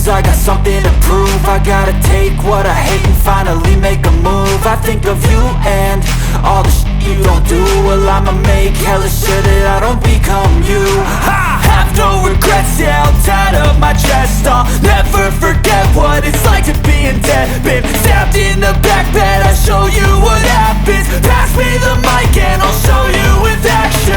lose, I got something to prove. I gotta take what I hate and finally make a move. I think of you and all the shit you don't do. Well, I'ma make hella sure that I don't become you. I have no regrets, yeah, I'll tie up my chest. I'll never forget what it's like to be in debt. Been stabbed in the back bed, I'll show you what happens. Pass me the mic and I'll show you with action.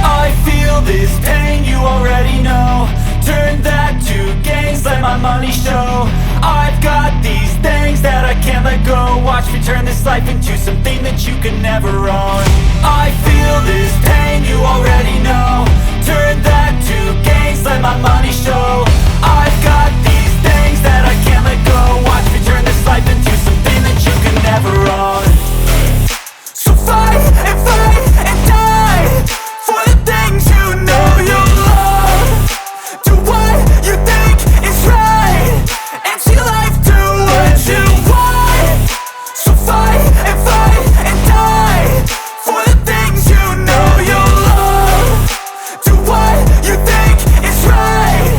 I feel this pain, you already know. Turn that to gains, let my money show. I've got these things that I can't let go. Watch me turn this life into something that you can never own. I feel this pain, you already know. Turn that to gains, let my money show. I've got these things that I can't let go. Watch me turn this life into something that you can never own. So fight and die for the things you know you love. Do what you think is right and see life do what you want. So fight and die for the things you know you love. Do what you think is right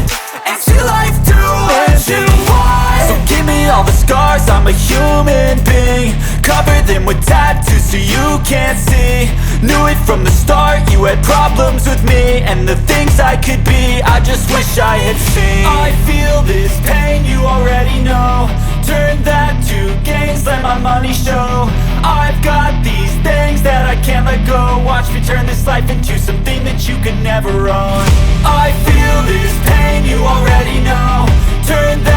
and see life do what you want. So give me all the scars, I'm a human being. Cover them with tattoos so you can't see. Knew it from the start, you had problems with me and the things I could be, I just wish I had seen. I feel this pain, you already know. Turn that to gains, let my money show. I've got these things that I can't let go. Watch me turn this life into something that you can never own. I feel this pain, you already know. Turn that